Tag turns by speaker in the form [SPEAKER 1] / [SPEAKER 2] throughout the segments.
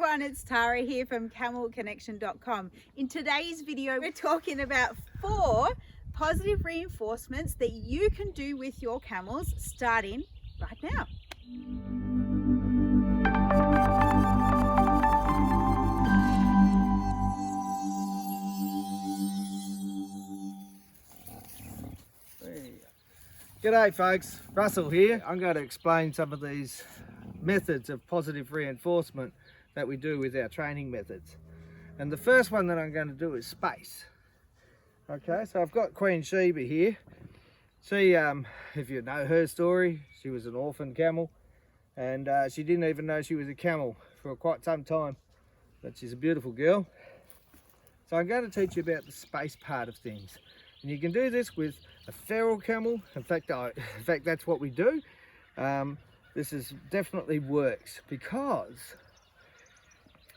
[SPEAKER 1] everyone, it's Tara here from CamelConnection.com. In today's video, we're talking about 4 positive reinforcements that you can do with your camels starting right now.
[SPEAKER 2] G'day folks, Russell here. I'm going to explain some of these methods of positive reinforcement that we do with our training methods. And the first one that I'm going to do is space. Okay, so I've got Queen Sheba here. She, if you know her story, she was an orphan camel and she didn't even know she was a camel for quite some time, but she's a beautiful girl. So I'm going to teach you about the space part of things. And you can do this with a feral camel. In fact, that's what we do. This definitely works because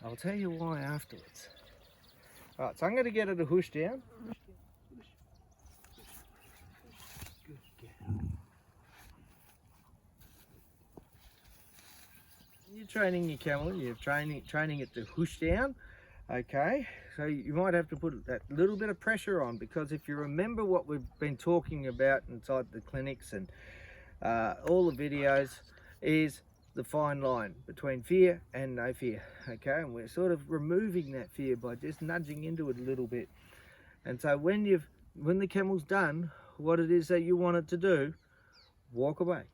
[SPEAKER 2] I'll tell you why afterwards. All right, so I'm going to get her to hoosh down. Good girl. You're training your camel. You're training it to hoosh down. Okay, so you might have to put that little bit of pressure on, because if you remember what we've been talking about inside the clinics and all the videos, is the fine line between fear and no fear. Okay, and we're sort of removing that fear by just nudging into it a little bit. And so when the camel's done what it is that you want it to do, walk away.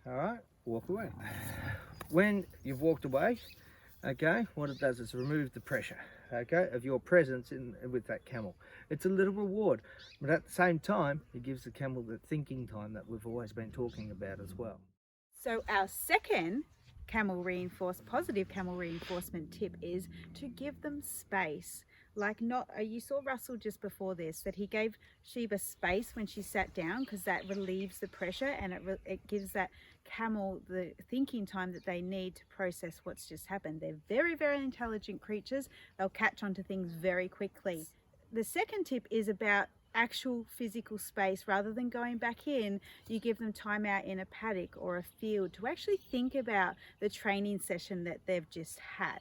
[SPEAKER 2] All right, walk away. When you've walked away, okay, what it does is remove the pressure, okay, of your presence with that camel. It's a little reward, but at the same time, it gives the camel the thinking time that we've always been talking about as well.
[SPEAKER 1] So our second positive camel reinforcement tip is to give them space. Like you saw Russell just before this, that he gave Sheba space when she sat down, because that relieves the pressure and it gives that camel the thinking time that they need to process what's just happened. They're very, very intelligent creatures. They'll catch on to things very quickly. The second tip is about actual physical space. Rather than going back in, you give them time out in a paddock or a field to actually think about the training session that they've just had.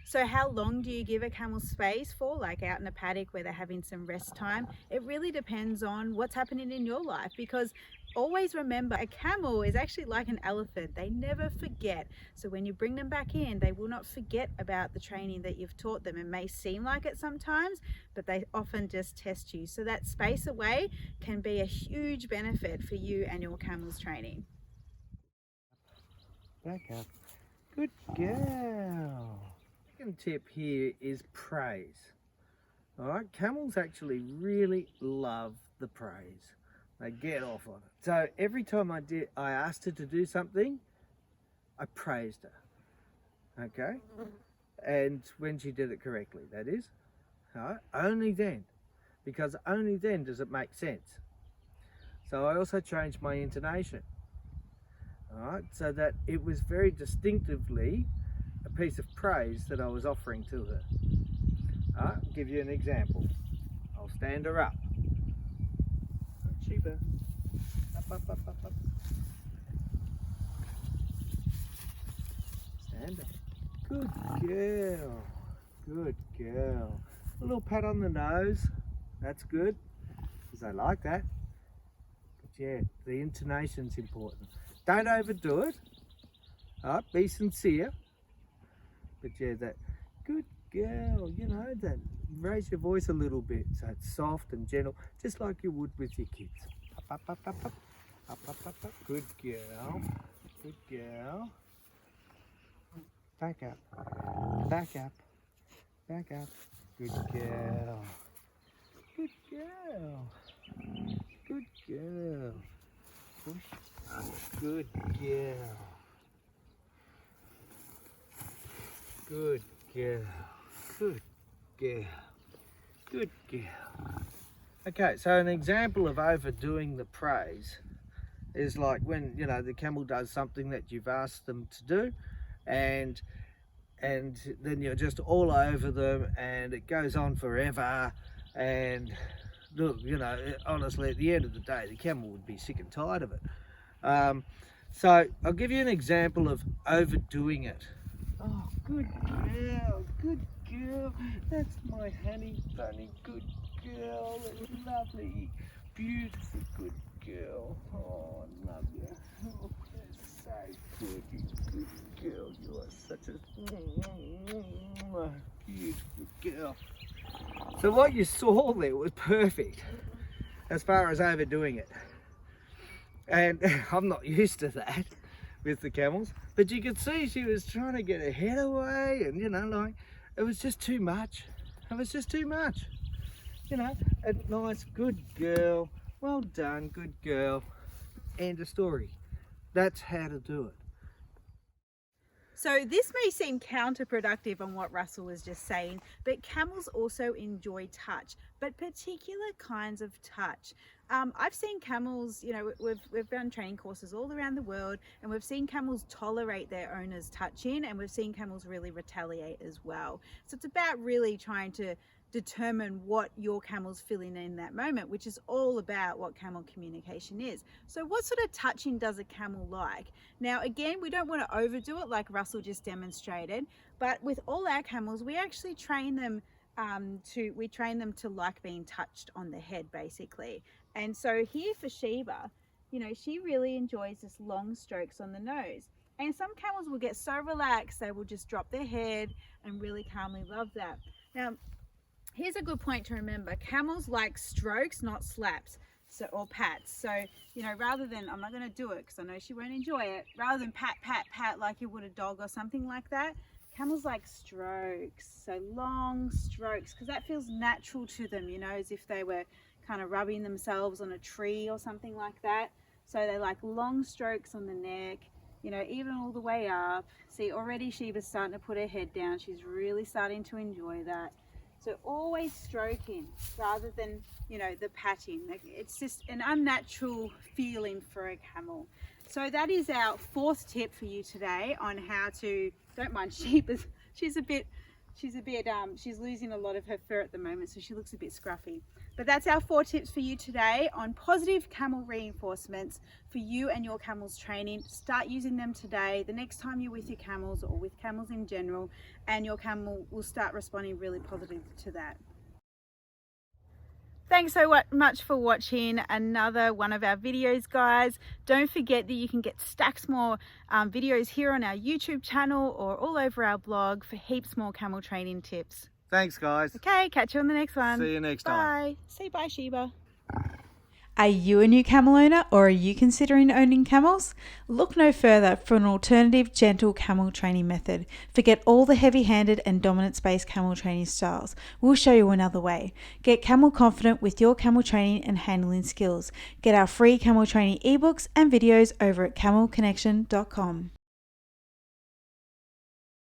[SPEAKER 1] So how long do you give a camel space for, like out in a paddock where they're having some rest time? It really depends on what's happening in your life, because always remember, a camel is actually like an elephant. They never forget. So when you bring them back in, they will not forget about the training that you've taught them. It may seem like it sometimes, but they often just test you. So that space away can be a huge benefit for you and your camel's training.
[SPEAKER 2] Back up. Good girl. Second tip here is praise. All right, camels actually really love the praise. They get off on it. So every time I asked her to do something, I praised her. Okay, and when she did it correctly, that is. All right, only then, because only then does it make sense. So I also changed my intonation. All right, so that it was very distinctively a piece of praise that I was offering to her. I'll give you an example. I'll stand her up. Sheba. Up. Stand up. Good girl. Good girl. A little pat on the nose. That's good, because I like that. But yeah, the intonation's important. Don't overdo it. Be sincere. But yeah, that good girl, you know, that raise your voice a little bit so it's soft and gentle, just like you would with your kids. Up. Good girl. Good girl. Back up. Back up. Good girl. Good girl. Good girl. Good girl. Good girl. Good girl. Good girl. Okay, so an example of overdoing the praise is like when, you know, the camel does something that you've asked them to do, and then you're just all over them and it goes on forever, and look, you know, honestly, at the end of the day, the camel would be sick and tired of it. So I'll give you an example of overdoing it. Oh, good girl, good girl. That's my honey bunny, good girl. Lovely, beautiful, good girl. Oh, I love you. Oh, that's so good, you good girl. You are such a beautiful girl. So what you saw there was perfect as far as overdoing it. And I'm not used to that with the camels, but you could see she was trying to get her head away, and you know, like, it was just too much. It was just too much. You know, a nice, good girl, well done, good girl, end of story. That's how to do it.
[SPEAKER 1] So this may seem counterproductive on what Russell was just saying, but camels also enjoy touch, but particular kinds of touch. I've seen camels, you know, we've done training courses all around the world, and we've seen camels tolerate their owners touching, and we've seen camels really retaliate as well. So it's about really trying to determine what your camel's feeling in that moment, which is all about what camel communication is. So what sort of touching does a camel like? Now again, we don't want to overdo it like Russell just demonstrated, but with all our camels we actually train them to like being touched on the head basically. And so here for Sheba, you know, she really enjoys this long strokes on the nose. And some camels will get so relaxed they will just drop their head and really calmly love that. Now here's a good point to remember. Camels like strokes, not slaps, or pats. So, you know, rather than, I'm not going to do it because I know she won't enjoy it, rather than pat, pat, pat like you would a dog or something like that, camels like strokes. So long strokes, because that feels natural to them, you know, as if they were kind of rubbing themselves on a tree or something like that. So they like long strokes on the neck, you know, even all the way up. See, already Sheba's starting to put her head down. She's really starting to enjoy that. So always stroking rather than, you know, the patting. It's just an unnatural feeling for a camel. So that is our fourth tip for you today on how to, don't mind Sheba, she's losing a lot of her fur at the moment, so she looks a bit scruffy. But that's our 4 tips for you today on positive camel reinforcements for you and your camel's training. Start using them today, the next time you're with your camels or with camels in general, and your camel will start responding really positively to that. Thanks so much for watching another one of our videos, guys. Don't forget that you can get stacks more videos here on our YouTube channel or all over our blog for heaps more camel training tips.
[SPEAKER 2] Thanks, guys.
[SPEAKER 1] Okay, catch you on the next one.
[SPEAKER 2] See you next time.
[SPEAKER 1] Bye. Say bye, Sheba.
[SPEAKER 3] Are you a new camel owner, or are you considering owning camels? Look no further for an alternative, gentle camel training method. Forget all the heavy-handed and dominance-based camel training styles. We'll show you another way. Get camel confident with your camel training and handling skills. Get our free camel training ebooks and videos over at camelconnection.com.